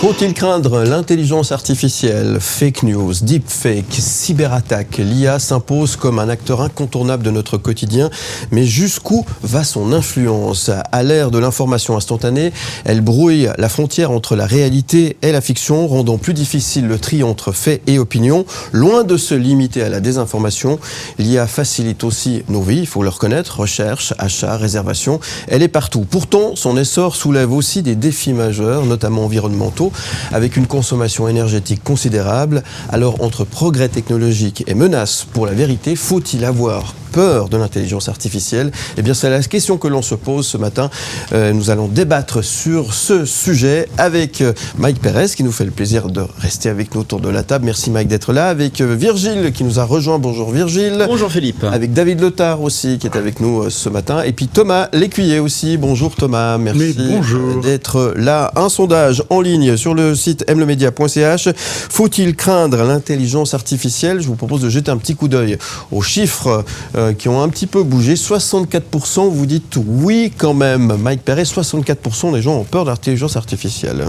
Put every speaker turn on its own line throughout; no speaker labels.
Faut-il craindre l'intelligence artificielle, fake news, deepfake, cyberattaque? L'IA s'impose comme un acteur incontournable de notre quotidien, mais jusqu'où va son influence? À l'ère de l'information instantanée, elle brouille la frontière entre la réalité et la fiction, rendant plus difficile le tri entre faits et opinions. Loin de se limiter à la désinformation, l'IA facilite aussi nos vies, il faut le reconnaître, recherche, achat, réservation, elle est partout. Pourtant, son essor soulève aussi des défis majeurs, notamment environnementaux, avec une consommation énergétique considérable. Alors, entre progrès technologiques et menaces pour la vérité, faut-il avoir peur de l'intelligence artificielle? Eh bien, c'est la question que l'on se pose ce matin. Nous allons débattre sur ce sujet avec Mike Pérez, qui nous fait le plaisir de rester avec nous autour de la table. Merci Mike d'être là. Avec Virgile, qui nous a rejoint. Bonjour Virgile.
Bonjour Philippe.
Avec David Letard aussi, qui est avec nous ce matin. Et puis Thomas Lécuyer aussi. Bonjour Thomas. Merci d'être là. Un sondage en ligne sur le site mlemedia.ch. Faut-il craindre l'intelligence artificielle? Je vous propose de jeter un petit coup d'œil aux chiffres qui ont un petit peu bougé. 64%, vous dites oui quand même. Mike Perret, 64% des gens ont peur de l'intelligence artificielle.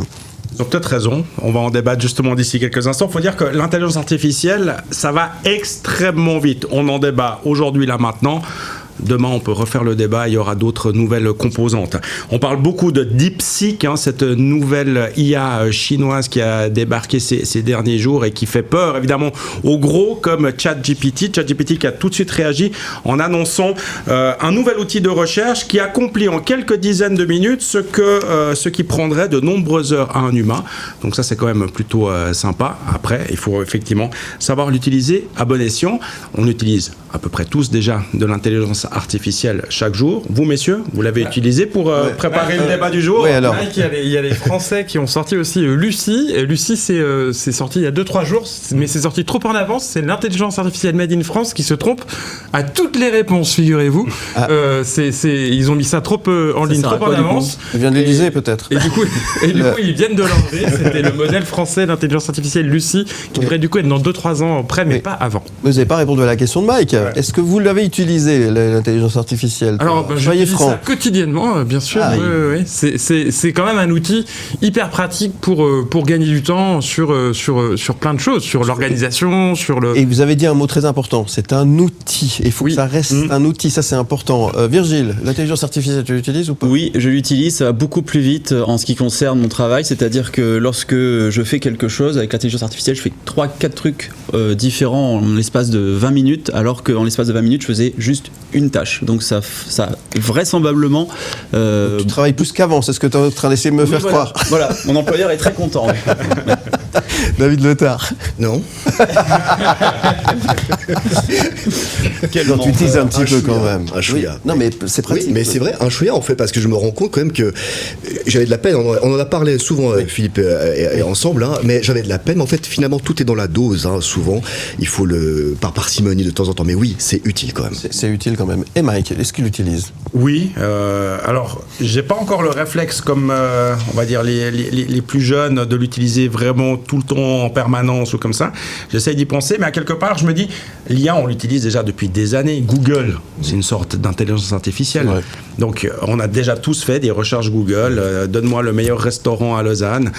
Ils ont peut-être raison. On va en débattre justement d'ici quelques instants. Il faut dire que l'intelligence artificielle, ça va extrêmement vite. On en débat aujourd'hui, là, maintenant. Demain, on peut refaire le débat, il y aura d'autres nouvelles composantes. On parle beaucoup de DeepSeek, cette nouvelle IA chinoise qui a débarqué ces derniers jours et qui fait peur, évidemment, aux gros comme ChatGPT. ChatGPT qui a tout de suite réagi en annonçant un nouvel outil de recherche qui accomplit en quelques dizaines de minutes ce qui prendrait de nombreuses heures à un humain. Donc ça, c'est quand même plutôt sympa. Après, il faut effectivement savoir l'utiliser à bon escient. On utilise à peu près tous déjà de l'intelligence artificielle chaque jour. Vous, messieurs, vous l'avez utilisé pour préparer le débat du jour.
Oui, alors. Il y a les Français qui ont sorti aussi Lucie. Et Lucie, c'est sorti il y a 2-3 jours, mais c'est sorti trop en avance. C'est l'intelligence artificielle made in France qui se trompe à toutes les réponses, figurez-vous. Ils ont mis ça trop en ligne, trop en avance.
Il vient de l'Élysée, peut-être.
Et du coup, ils viennent de l'enlever. C'était le modèle français d'intelligence artificielle Lucie, qui devrait du coup être dans 2-3 ans près, mais pas avant.
Vous n'avez pas répondu à la question de Mike. Ouais. Est-ce que vous l'avez utilisé, l'intelligence artificielle?
Alors, j'utilise ça quotidiennement, bien sûr. Oui. C'est quand même un outil hyper pratique pour gagner du temps sur plein de choses, sur l'organisation, sur le...
Et vous avez dit un mot très important, c'est un outil. Il faut que ça reste un outil, ça c'est important. Virgile, l'intelligence artificielle, tu l'utilises ou pas?
Oui, je l'utilise, ça va beaucoup plus vite en ce qui concerne mon travail, c'est-à-dire que lorsque je fais quelque chose avec l'intelligence artificielle, je fais 3-4 trucs différents en l'espace de 20 minutes, alors qu'en l'espace de 20 minutes, je faisais juste une tâche. Donc ça vraisemblablement...
Tu travailles plus qu'avant, c'est ce que tu es en train d'essayer de me faire croire.
Voilà, mon employeur est très content.
David Letard.
Non.
Tu utilises un petit peu quand même.
Un chouïa.
Non, mais c'est pratique.
Oui, mais c'est vrai, un chouïa en fait, parce que je me rends compte quand même que j'avais de la peine. On en a parlé souvent, Philippe et ensemble, mais j'avais de la peine. En fait, finalement, tout est dans la dose. Souvent, il faut par parcimonie de temps en temps. Mais oui, c'est utile quand même.
C'est utile quand même. Et Mike, est-ce qu'il l'utilise?
Oui. Alors, j'ai pas encore le réflexe comme, on va dire, les plus jeunes de l'utiliser vraiment tout le temps en permanence ou comme ça. J'essaye d'y penser, mais à quelque part, je me dis, l'IA, on l'utilise déjà depuis des années. Google, c'est une sorte d'intelligence artificielle. Ouais. Donc, on a déjà tous fait des recherches Google. Donne-moi le meilleur restaurant à Lausanne.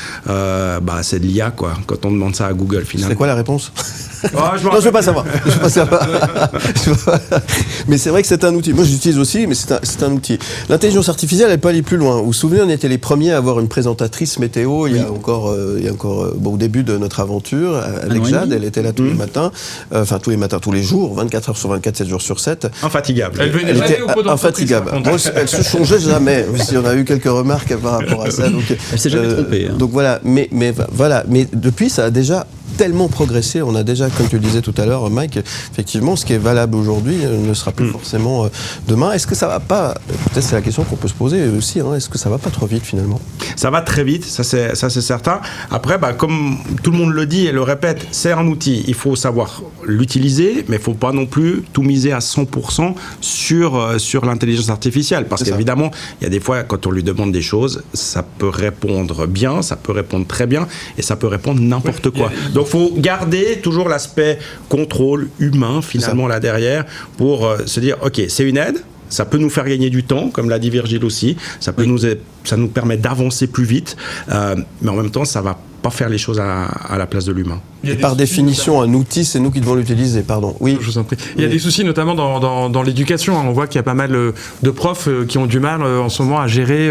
C'est de l'IA, quoi, quand on demande ça à Google, finalement.
C'est quoi la réponse? Non, je veux pas savoir. Mais c'est vrai que c'est un outil. Moi, j'utilise aussi, mais c'est un outil. L'intelligence artificielle, elle peut aller plus loin. Vous vous souvenez, on était les premiers à avoir une présentatrice météo il y a encore au début de notre aventure avec Jade. Elle était là tous les matins, tous les jours, 24 heures sur 24, 7 jours sur 7.
Infatigable.
Elle était
infatigable. Elle se changeait jamais. Si on a eu quelques remarques par rapport à ça. Donc,
elle s'est jamais trompée.
Donc voilà. Mais depuis, ça a déjà tellement progressé. On a déjà, comme tu le disais tout à l'heure, Mike, effectivement, ce qui est valable aujourd'hui ne sera plus forcément demain. Est-ce que ça va pas, peut-être c'est la question qu'on peut se poser aussi, est-ce que ça va pas trop vite finalement?
Ça va très vite, ça c'est certain. Après, comme tout le monde le dit et le répète, c'est un outil. Il faut savoir l'utiliser, mais il ne faut pas non plus tout miser à 100% sur l'intelligence artificielle. Parce qu'évidemment, il y a des fois, quand on lui demande des choses, ça peut répondre bien, ça peut répondre très bien, et ça peut répondre n'importe quoi. Donc, il faut garder toujours l'aspect contrôle humain, finalement, là derrière, pour se dire, OK, c'est une aide, Ça peut nous faire gagner du temps, comme l'a dit Virgile aussi. Ça nous permet d'avancer plus vite, mais en même temps, ça va pas faire les choses à la place de l'humain.
Et par définition, un outil, c'est nous qui devons l'utiliser. Pardon. Oui.
Je vous en prie. Il y a des soucis notamment dans l'éducation. On voit qu'il y a pas mal de profs qui ont du mal en ce moment à gérer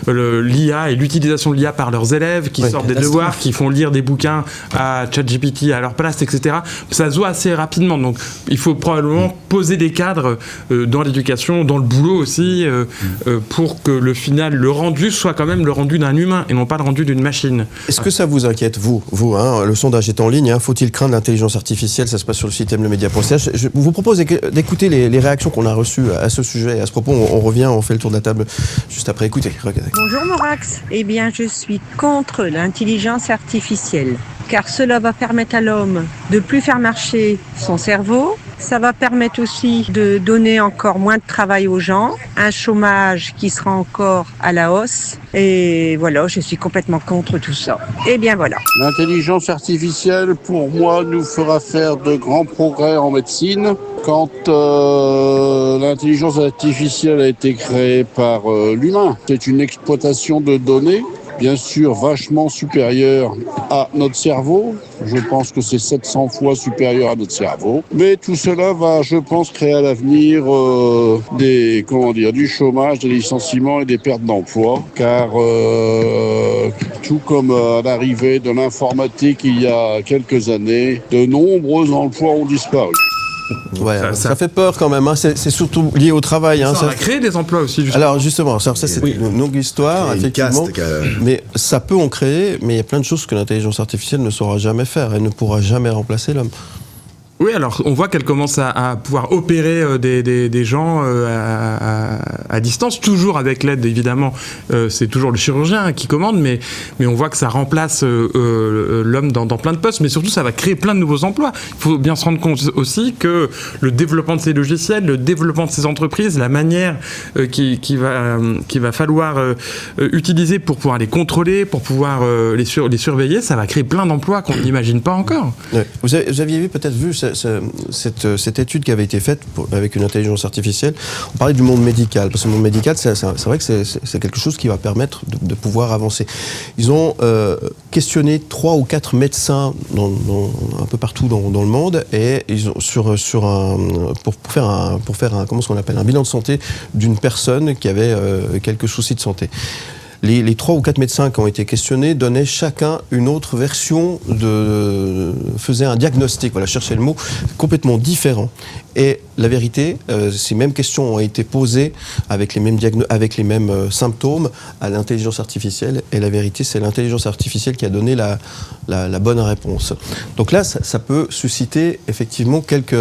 l'IA et l'utilisation de l'IA par leurs élèves, qui sortent des devoirs, qui font lire des bouquins à ChatGPT à leur place, etc. Ça se voit assez rapidement. Donc il faut probablement poser des cadres dans l'éducation, dans le boulot aussi, pour que le final, le rendu soit quand même le rendu d'un humain et non pas le rendu d'une machine.
Est-ce que ça vous inquiète, vous le sondage est en ligne, faut-il craindre l'intelligence artificielle? Ça se passe sur le site mlemedia.ch. Je vous propose d'écouter les réactions qu'on a reçues à ce sujet et à ce propos. On revient, on fait le tour de la table juste après. Écoutez, regardez.
Bonjour Morax. Eh bien, je suis contre l'intelligence artificielle, car cela va permettre à l'homme de plus faire marcher son cerveau. Ça va permettre aussi de donner encore moins de travail aux gens, un chômage qui sera encore à la hausse. Et voilà, je suis complètement contre tout ça. Et bien voilà.
L'intelligence artificielle, pour moi, nous fera faire de grands progrès en médecine. Quand l'intelligence artificielle a été créée par l'humain, c'est une exploitation de données, bien sûr vachement supérieure à notre cerveau. Je pense que c'est 700 fois supérieur à notre cerveau. Mais tout cela va, je pense, créer à l'avenir du chômage, des licenciements et des pertes d'emploi. Car tout comme à l'arrivée de l'informatique il y a quelques années, de nombreux emplois ont disparu.
Ouais, ça fait peur quand même, c'est surtout lié au travail.
Ça va créer des emplois aussi, justement.
Alors justement, ça c'est une longue histoire, effectivement, mais ça peut en créer, mais il y a plein de choses que l'intelligence artificielle ne saura jamais faire, elle ne pourra jamais remplacer l'homme.
Oui, alors on voit qu'elle commence à pouvoir opérer des gens à distance, toujours avec l'aide, évidemment, c'est toujours le chirurgien qui commande, mais on voit que ça remplace l'homme dans plein de postes, mais surtout ça va créer plein de nouveaux emplois. Il faut bien se rendre compte aussi que le développement de ces logiciels, le développement de ces entreprises, la manière qu'il va falloir utiliser pour pouvoir les contrôler, pour pouvoir les surveiller, ça va créer plein d'emplois qu'on n'imagine pas encore.
Ouais. Vous aviez peut-être vu cette étude qui avait été faite avec une intelligence artificielle. On parlait du monde médical, parce que le monde médical, c'est vrai que c'est quelque chose qui va permettre de pouvoir avancer. Ils ont questionné 3 ou 4 médecins un peu partout dans le monde, et ils ont pour faire un comment est-ce qu'on appelle, un bilan de santé d'une personne qui avait quelques soucis de santé. Les 3 ou 4 médecins qui ont été questionnés donnaient chacun une autre version, faisaient un diagnostic, voilà, cherchez le mot, complètement différent. Et la vérité, ces mêmes questions ont été posées avec les mêmes symptômes à l'intelligence artificielle, et la vérité, c'est l'intelligence artificielle qui a donné la bonne réponse. Donc là, ça peut susciter effectivement quelques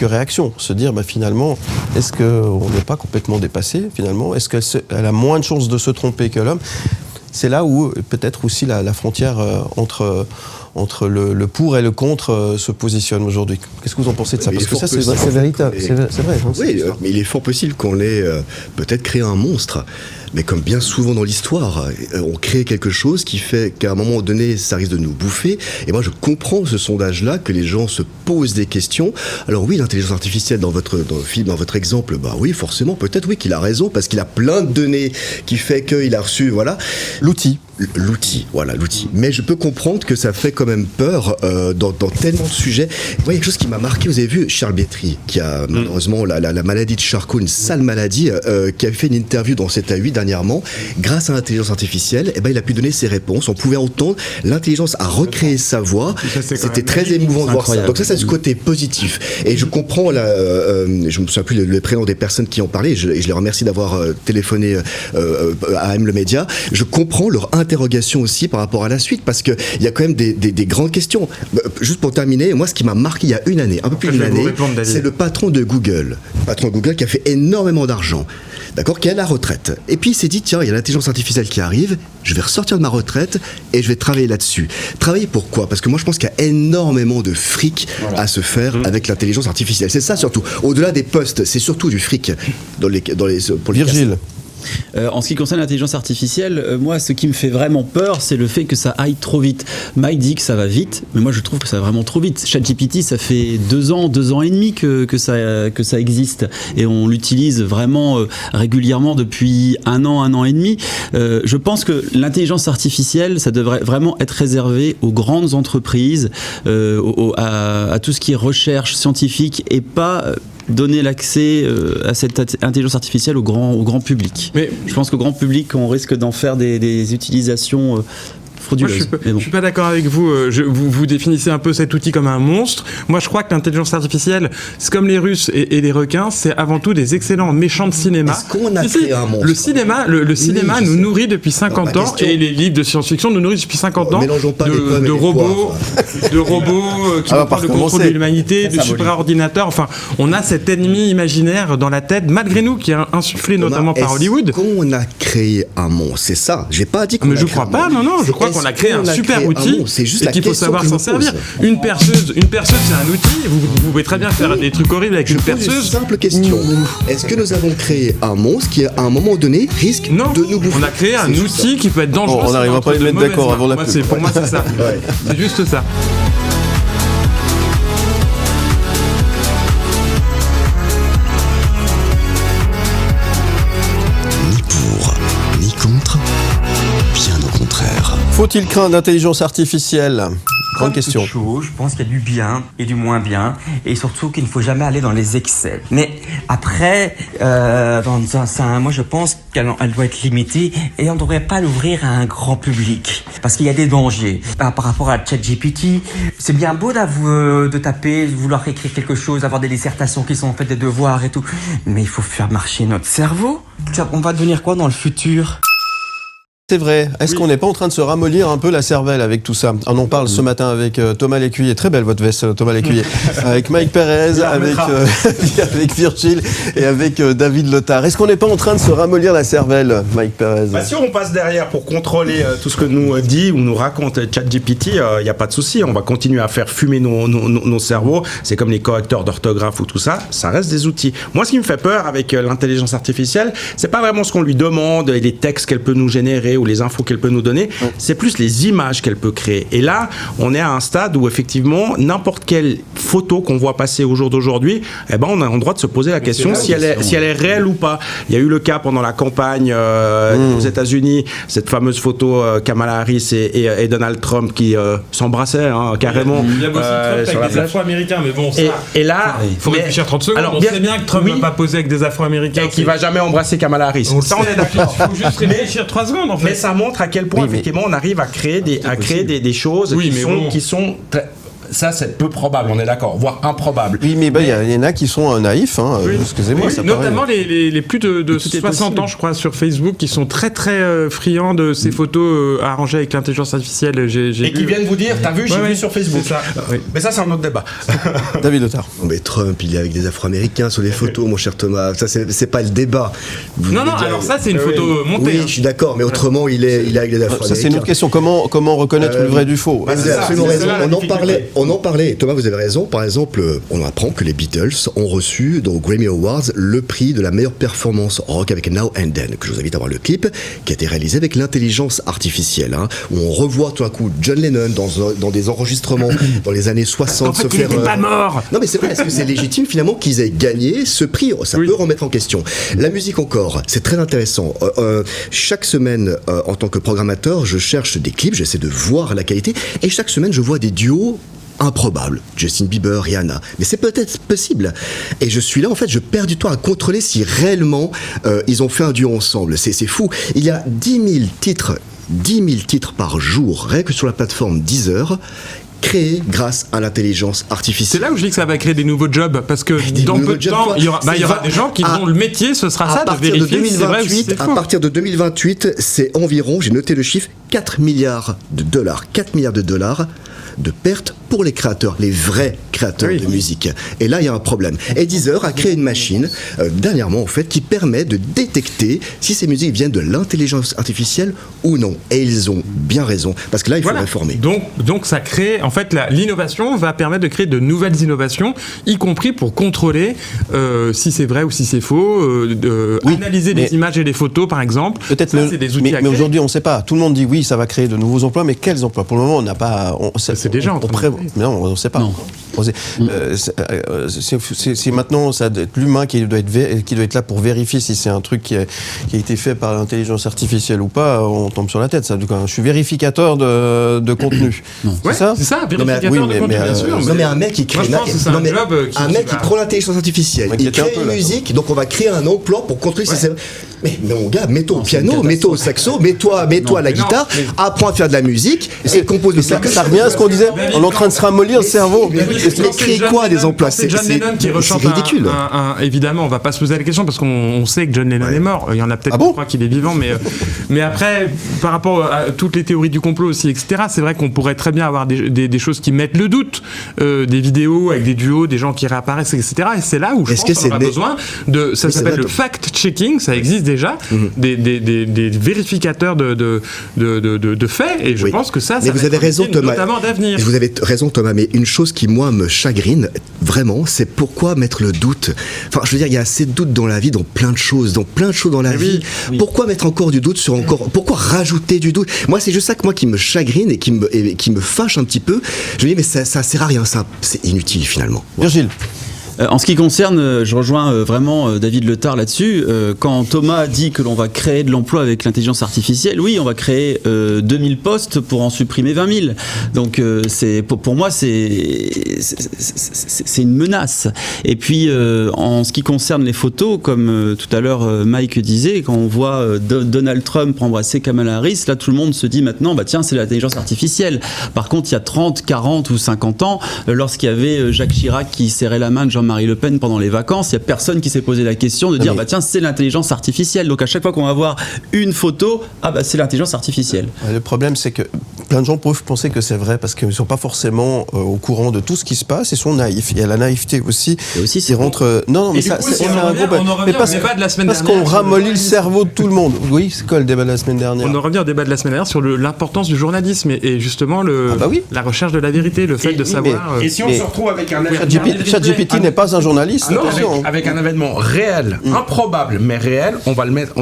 réactions, se dire finalement, est-ce qu'on n'est pas complètement dépassé finalement? Est-ce qu'elle a moins de chances de se tromper que l'homme? C'est là où peut-être aussi la frontière entre le pour et le contre se positionne aujourd'hui. Qu'est-ce que vous en pensez de ça? Parce que ça, c'est véritable, c'est vrai.
Oui, mais il est fort possible qu'on ait peut-être créé un monstre. Mais comme bien souvent dans l'histoire, on crée quelque chose qui fait qu'à un moment donné, ça risque de nous bouffer. Et moi, je comprends ce sondage-là, que les gens se posent des questions. Alors oui, l'intelligence artificielle, dans votre exemple, oui, forcément, peut-être oui qu'il a raison, parce qu'il a plein de données qui fait qu'il a reçu, voilà. L'outil. Mais je peux comprendre que ça fait quand même peur dans tellement de sujets. Moi, il y a quelque chose qui m'a marqué, vous avez vu Charles Bietri, qui a malheureusement la maladie de Charcot, une sale maladie, qui a fait une interview dans 7 à 8 dernièrement. Grâce à l'intelligence artificielle, il a pu donner ses réponses. On pouvait entendre, l'intelligence a recréé sa voix. C'était très émouvant de voir ça. Donc ça, c'est ce côté positif. Et je comprends, je me souviens plus le prénom des personnes qui en parlaient, je les remercie d'avoir téléphoné à M le Média. Je comprends leur interrogation aussi par rapport à la suite, parce qu'il y a quand même des grandes questions. Juste pour terminer, moi, ce qui m'a marqué il y a une année, un peu plus d'une année, c'est le patron de Google. Qui a fait énormément d'argent, d'accord, qui est à la retraite. Et puis il s'est dit, tiens, il y a l'intelligence artificielle qui arrive, je vais ressortir de ma retraite et je vais travailler là-dessus. Travailler pourquoi? Parce que moi, je pense qu'il y a énormément de fric à se faire avec l'intelligence artificielle. C'est ça surtout. Au-delà des postes, c'est surtout du fric pour les
Virgile.
En ce qui concerne l'intelligence artificielle, moi, ce qui me fait vraiment peur, c'est le fait que ça aille trop vite. Mike dit que ça va vite, mais moi, je trouve que ça va vraiment trop vite. ChatGPT, ça fait 2 ans et demi que ça existe, et on l'utilise vraiment régulièrement depuis 1 an et demi. Je pense que l'intelligence artificielle, ça devrait vraiment être réservé aux grandes entreprises, à tout ce qui est recherche scientifique, et pas donner l'accès à cette intelligence artificielle au grand public. Mais je pense qu'au grand public, on risque d'en faire des utilisations frauduleuse.
Moi, je suis pas d'accord avec vous. Vous définissez un peu cet outil comme un monstre. Moi, je crois que l'intelligence artificielle, c'est comme les Russes et les requins, c'est avant tout des excellents méchants de cinéma.
Est-ce qu'on a créé un monstre ?
Le cinéma nous nourrit depuis 50 ans, et les livres de science-fiction nous nourrissent depuis 50 ans de robots qui parlent de contrôle de l'humanité, de super-ordinateurs. Enfin, on a cet ennemi imaginaire dans la tête, malgré nous, qui est insufflé notamment par Hollywood.
Est-ce qu'on a créé un monstre ? C'est ça. J'ai pas dit qu'on a créé un monstre.
Mais je crois pas. Non, je crois qu'on a créé un super outil et qu'il faut savoir s'en servir. Une perceuse, c'est un outil. Vous pouvez très bien faire des trucs horribles avec une perceuse.
Une simple question. Est-ce que nous avons créé un monstre qui, à un moment donné, risque de nous bouffer ?
On a créé un outil qui peut être dangereux.
On n'arrivera pas à les mettre d'accord avant la pub.
Pour moi, c'est ça. C'est juste ça.
Faut-il craindre l'intelligence artificielle ? Grande question.
Je pense qu'il y a du bien et du moins bien, et surtout qu'il ne faut jamais aller dans les excès. Mais après, moi je pense qu'elle doit être limitée, et on ne devrait pas l'ouvrir à un grand public, parce qu'il y a des dangers. Par rapport à ChatGPT, c'est bien beau de taper, de vouloir écrire quelque chose, avoir des dissertations qui sont en fait des devoirs et tout, mais il faut faire marcher notre cerveau. On va devenir quoi dans le futur ?
C'est vrai. Est-ce qu'on n'est pas en train de se ramollir un peu la cervelle avec tout ça ? On en parle ce matin avec Thomas Lécuyer. Très belle votre veste, Thomas Lécuyer. Avec Mike Perez, avec Virgile et avec David Lothar. Est-ce qu'on n'est pas en train de se ramollir la cervelle, Mike Perez ?
Si on passe derrière pour contrôler tout ce que nous dit ou nous raconte ChatGPT, il n'y a pas de souci. On va continuer à faire fumer nos cerveaux. C'est comme les correcteurs d'orthographe ou tout ça. Ça reste des outils. Moi, ce qui me fait peur avec l'intelligence artificielle, c'est pas vraiment ce qu'on lui demande et les textes qu'elle peut nous générer ou les infos qu'elle peut nous donner, c'est plus les images qu'elle peut créer. Et là, on est à un stade où effectivement, n'importe quelle photo qu'on voit passer au jour d'aujourd'hui, on a le droit de se poser la question si elle est réelle ou pas. Il y a eu le cas pendant la campagne aux États-Unis, cette fameuse photo Kamala Harris et Donald Trump qui s'embrassaient carrément.
Il y a aussi Trump avec des Afro-Américains, mais bon, ça.
Et là,
il faut réfléchir 30 secondes. Alors, on sait bien que Trump ne va pas poser avec des Afro-Américains.
Et qu'il ne va jamais embrasser Kamala Harris.
Ça, on est d'accord. Il faut juste réfléchir 3 secondes, en fait.
Mais ça montre à quel point, effectivement, on arrive à créer des choses qui sont très... Ça, c'est peu probable, on est d'accord, voire improbable.
Oui, mais il y en a qui sont naïfs, excusez-moi.
Oui, notamment les plus de 60 ans, je crois, sur Facebook, qui sont très très friands de ces photos arrangées avec l'intelligence artificielle.
Et qui viennent vous dire, t'as vu, j'ai vu sur Facebook. Ça. Mais ça, c'est un autre débat.
David Lothar.
Mais Trump, il est avec des Afro-Américains sur les photos, mon cher Thomas. Ça, c'est pas le débat.
Alors ça, c'est une photo montée.
Oui, je suis d'accord, mais autrement, il est avec des Afro-Américains.
Ça, c'est une autre question. Comment reconnaître le vrai du faux ?
Vous avez absolument raison. On en parlait. Thomas, vous avez raison. Par exemple, on apprend que les Beatles ont reçu dans Grammy Awards le prix de la meilleure performance rock avec Now and Then, que je vous invite à voir le clip, qui a été réalisé avec l'intelligence artificielle, où on revoit tout à coup John Lennon dans des enregistrements dans les années 60
en fait, il n'était pas mort.
Non, mais c'est vrai. Est-ce que c'est légitime finalement qu'ils aient gagné ce prix ? Ça peut remettre en question. La musique encore, c'est très intéressant. Chaque semaine, en tant que programmateur, je cherche des clips, j'essaie de voir la qualité, et chaque semaine, je vois des duos improbable, Justin Bieber, Rihanna, mais c'est peut-être possible. Et je suis là, en fait, je perds du temps à contrôler si réellement ils ont fait un duo ensemble. C'est fou. Il y a 10 000 titres par jour, rien que sur la plateforme Deezer, créés grâce à l'intelligence artificielle.
C'est là où je dis que ça va créer des nouveaux jobs, parce que dans peu de temps, il y aura des gens qui vont le métier, ce sera ça, de vérifier si c'est vrai ou si c'est faux.
À partir de 2028, c'est environ, j'ai noté le chiffre, 4 milliards de dollars de pertes pour les créateurs, les vrais créateurs de musique. Et là, il y a un problème. Et Deezer a créé une machine, dernièrement en fait, qui permet de détecter si ces musiques viennent de l'intelligence artificielle ou non. Et ils ont bien raison, parce que là, il faut réformer.
Donc ça crée, en fait, l'innovation va permettre de créer de nouvelles innovations, y compris pour contrôler si c'est vrai ou si c'est faux, analyser les images et les photos, par exemple.
Peut-être,
c'est des outils
mais aujourd'hui, on ne sait pas. Tout le monde dit oui, ça va créer de nouveaux emplois, mais quels emplois? Pour le moment, on n'a pas.
C'est déjà en train de...
Mais non, on ne sait pas. C'est maintenant ça doit être l'humain qui doit être là pour vérifier si c'est un truc qui a été fait par l'intelligence artificielle ou pas. On tombe sur la tête. Ça. Je suis vérificateur de contenu.
C'est ça, vérificateur de contenu, bien sûr.
Non, mais un mec qui crée qui prend l'intelligence artificielle, il crée une musique, donc on va créer un emploi pour contrôler si c'est. Mais mon gars, mets-toi au piano, mets-toi au saxo, mets-toi à la guitare, apprends à faire de la musique et compose.
Ça revient à ce qu'on disait. On est en train de se ramollir le cerveau.
Mais créer quoi des emplois?
C'est John Lennon qui rechante
ridicule.
Évidemment, on va pas se poser la question parce qu'on sait que John Lennon est mort. Il y en a peut-être qui croient qu'il est vivant, mais après, par rapport à toutes les théories du complot aussi, etc., c'est vrai qu'on pourrait très bien avoir des choses qui mettent le doute, des vidéos avec des duos, des gens qui réapparaissent, etc. Et c'est là où je pense qu'on aura besoin de. Ça s'appelle le fact-checking, ça existe déjà, des vérificateurs de faits, et je pense que ça
mais vous avez raison, Thomas.
Notamment d'avenir.
Vous avez raison, Thomas, mais une chose qui, moi, me chagrine, vraiment, c'est pourquoi mettre le doute. Enfin, je veux dire, il y a assez de doutes dans la vie, dans plein de choses dans la vie. Pourquoi mettre encore du doute sur encore... Pourquoi rajouter du doute? Moi, c'est juste ça qui me chagrine et qui me fâche un petit peu. Je me dis, mais ça sert à rien, c'est inutile, finalement.
Virgile.
En ce qui concerne, je rejoins vraiment David Letard là-dessus. Quand Thomas dit que l'on va créer de l'emploi avec l'intelligence artificielle, oui, on va créer 2000 postes pour en supprimer 20 000. Donc pour moi, c'est une menace. Et puis, en ce qui concerne les photos, comme tout à l'heure Mike disait, quand on voit Donald Trump embrasser Kamala Harris, là, tout le monde se dit maintenant, bah tiens, c'est l'intelligence artificielle. Par contre, il y a 30, 40 ou 50 ans, lorsqu'il y avait Jacques Chirac qui serrait la main de Jean-Marie Le Pen pendant les vacances, il n'y a personne qui s'est posé la question de dire bah tiens, c'est l'intelligence artificielle. Donc à chaque fois qu'on va voir une photo, c'est l'intelligence artificielle.
Le problème, c'est que plein de gens peuvent penser que c'est vrai parce qu'ils ne sont pas forcément au courant de tout ce qui se passe et sont naïfs. Il y a la naïveté aussi qui rentre. Non, mais ça, c'est un gros.
Mais parce
qu'on ramollit le cerveau de tout le monde. Oui, c'est quoi le débat de la semaine dernière?
On en revient au débat de la semaine dernière sur l'importance du journalisme et justement la recherche de la vérité, le fait de savoir.
Et si on se retrouve avec un
ChatGPT n'est pas un journaliste.
Avec un événement réel, improbable, mais réel, on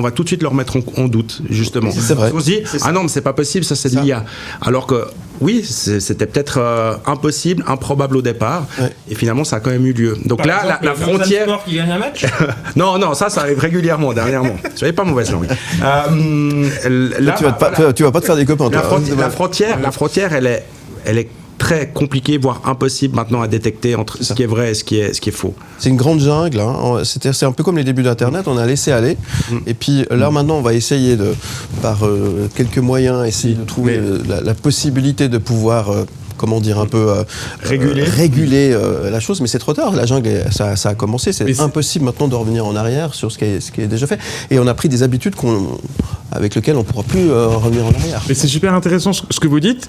va tout de suite le remettre en doute, justement.
C'est vrai.
On se dit, non, mais c'est pas possible, ça c'est de l'IA. Alors que, oui, c'était peut-être impossible, improbable au départ, et finalement ça a quand même eu lieu. Donc là, la frontière.
Qui gagne un match
non, ça arrive régulièrement, dernièrement. Soyez pas mauvaise langue.
Tu vas pas te faire des copains, toi.
La frontière, elle est très compliqué, voire impossible maintenant à détecter entre ce qui est vrai et ce qui est faux.
C'est une grande jungle. Hein. C'est un peu comme les débuts d'Internet. On a laissé aller. Et puis là, maintenant, on va essayer par quelques moyens, essayer de trouver la possibilité de pouvoir... comment dire, un peu réguler la chose, mais c'est trop tard. La jungle, ça a commencé. C'est impossible maintenant de revenir en arrière sur ce qui est déjà fait. Et on a pris des habitudes avec lesquelles on ne pourra plus revenir en arrière.
Mais c'est super intéressant ce que vous dites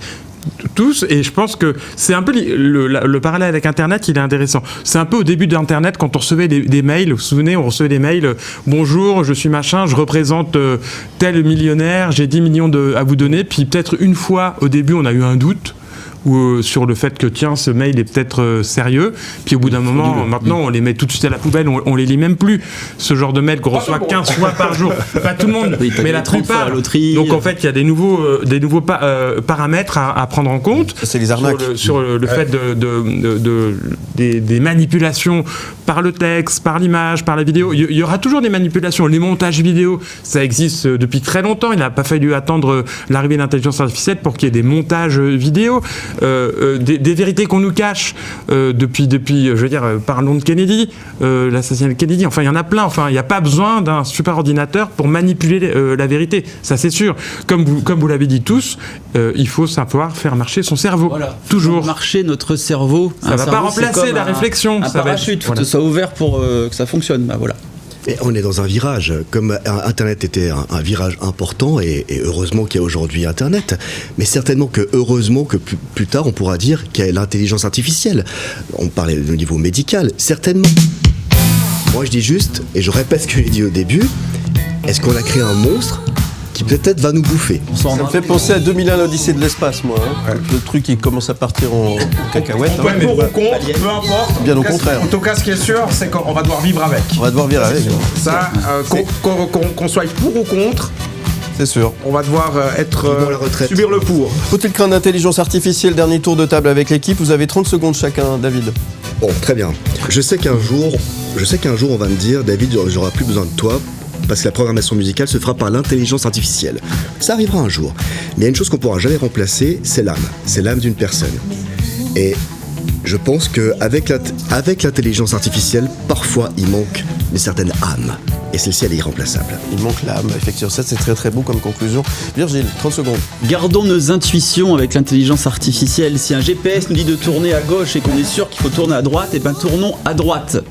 tous, et je pense que c'est un peu le parallèle avec Internet, il est intéressant. C'est un peu au début d'Internet, quand on recevait des mails, vous vous souvenez, on recevait des mails, bonjour, je suis machin, je représente tel millionnaire, j'ai 10 millions à vous donner, puis peut-être une fois au début on a eu un doute, ou sur le fait que tiens, ce mail est peut-être sérieux, puis au bout d'un moment, maintenant on les met tout de suite à la poubelle, on les lit même plus, ce genre de mail qu'on reçoit 15 fois par jour, pas tout le monde, mais la plupart. Donc en fait il y a des nouveaux paramètres à prendre en compte.
C'est les arnaques.
Sur le fait des manipulations par le texte, par l'image, par la vidéo. Il y aura toujours des manipulations. Les montages vidéo, ça existe depuis très longtemps. Il n'a pas fallu attendre l'arrivée de l'intelligence artificielle pour qu'il y ait des montages vidéo. Des vérités qu'on nous cache depuis, je veux dire, parlons de Kennedy, l'assassinat de Kennedy. Enfin, il y en a plein. Enfin, il n'y a pas besoin d'un super ordinateur pour manipuler la vérité. Ça, c'est sûr. Comme vous l'avez dit tous, il faut savoir faire marcher son cerveau.
Voilà.
Toujours.
Marcher notre cerveau.
Ça ne va pas remplacer la réflexion.
Un parachute. Il faut que ça soit ouvert pour que ça fonctionne. Bah, voilà.
Et on est dans un virage. Comme Internet était un virage important, et heureusement qu'il y a aujourd'hui Internet, mais certainement que heureusement que plus tard on pourra dire qu'il y a l'intelligence artificielle. On parlait au niveau médical, certainement. Moi je dis juste, et je répète ce que j'ai dit au début, est-ce qu'on a créé un monstre qui peut-être va nous bouffer?
Ça me fait penser à 2001 l'Odyssée de l'espace, moi. Hein. Le truc qui commence à partir en cacahuète.
On peut être pour ou contre, peu importe.
Bien au contraire.
En tout cas, ce qui est sûr, c'est qu'on va devoir vivre avec.
On va devoir vivre avec.
Ça, qu'on soit pour ou contre,
c'est sûr.
On va devoir subir le pour.
Faut-il craindre l'intelligence artificielle? Dernier tour de table avec l'équipe. Vous avez 30 secondes chacun, David.
Bon, très bien. Je sais qu'un jour, on va me dire, David, j'aurai plus besoin de toi, parce que la programmation musicale se fera par l'intelligence artificielle. Ça arrivera un jour. Mais il y a une chose qu'on ne pourra jamais remplacer, c'est l'âme. C'est l'âme d'une personne. Et je pense qu'avec l'intelligence artificielle, parfois il manque une certaine âme. Et celle-ci, elle est irremplaçable.
Il manque l'âme, effectivement. Ça, c'est très très beau comme conclusion. Virgile, 30 secondes.
Gardons nos intuitions avec l'intelligence artificielle. Si un GPS nous dit de tourner à gauche et qu'on est sûr qu'il faut tourner à droite, eh ben tournons à droite.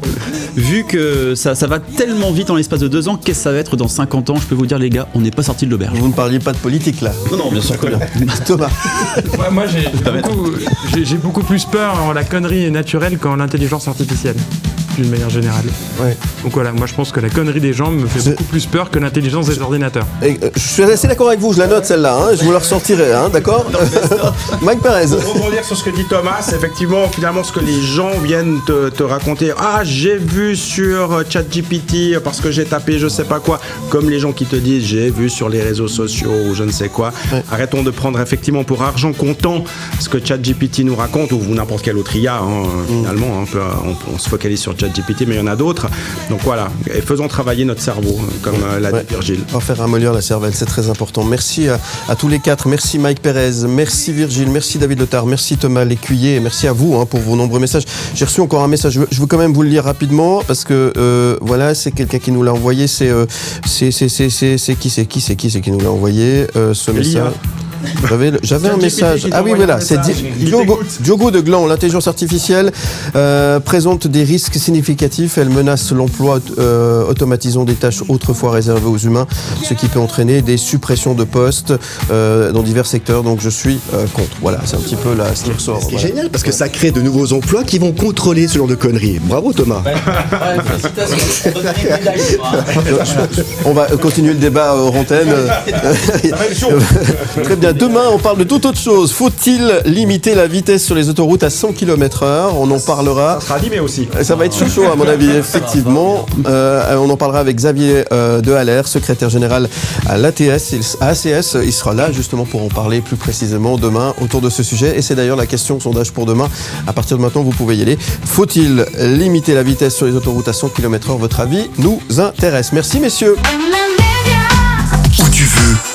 Vu que ça va tellement vite en l'espace de 2 ans, qu'est-ce que ça va être dans 50 ans? Je peux vous dire, les gars, on n'est pas sortis de l'auberge.
Vous ne parliez pas de politique, là?
Non, bien sûr que non.
Thomas.
Moi, j'ai beaucoup plus peur en la connerie naturelle qu'en l'intelligence artificielle, d'une manière générale.
Ouais.
Donc voilà, moi je pense que la connerie des gens me fait beaucoup plus peur que l'intelligence des ordinateurs.
Je suis assez d'accord avec vous, je la note celle-là, hein, je vous la ressortirai, hein, d'accord? Mike Perez.
Pour rebondir sur ce que dit Thomas, c'est effectivement finalement ce que les gens viennent te raconter. Ah, j'ai vu sur ChatGPT parce que j'ai tapé je sais pas quoi. Comme les gens qui te disent j'ai vu sur les réseaux sociaux ou je ne sais quoi. Ouais. Arrêtons de prendre effectivement pour argent comptant ce que ChatGPT nous raconte ou n'importe quelle autre IA, hein, finalement. On se focalise sur ChatGPT, mais il y en a d'autres. Donc voilà, et faisons travailler notre cerveau, comme l'a dit Virgile.
On va faire ramollir la cervelle, c'est très important. Merci à tous les quatre. Merci Mike Perez, merci Virgile, merci David Letard, merci Thomas Lécuyer, et merci à vous pour vos nombreux messages. J'ai reçu encore un message, je veux quand même vous le lire rapidement, parce que voilà, c'est quelqu'un qui nous l'a envoyé, c'est qui nous l'a envoyé ce message? J'avais un message. Ah oui, voilà, c'est Diogo de Gland. L'intelligence artificielle présente des risques significatifs. Elle menace l'emploi, automatisant des tâches autrefois réservées aux humains, ce qui peut entraîner des suppressions de postes dans divers secteurs. Donc je suis contre. Voilà, c'est un petit peu là ce qui ressort.
C'est génial parce que ça crée de nouveaux emplois qui vont contrôler ce genre de conneries. Bravo Thomas.
On va continuer le débat hors antenne. Très bien. Demain, on parle de toute autre chose. Faut-il limiter la vitesse sur les autoroutes à 100 km/h? On en parlera.
Ça sera animé aussi.
Ça va être chaud à mon avis, effectivement. On en parlera avec Xavier Dehaller, secrétaire général à l'ACS. Il sera là justement pour en parler plus précisément demain autour de ce sujet. Et c'est d'ailleurs la question sondage pour demain. À partir de maintenant, vous pouvez y aller. Faut-il limiter la vitesse sur les autoroutes à 100 km/h? Votre avis nous intéresse. Merci messieurs.
Où tu veux.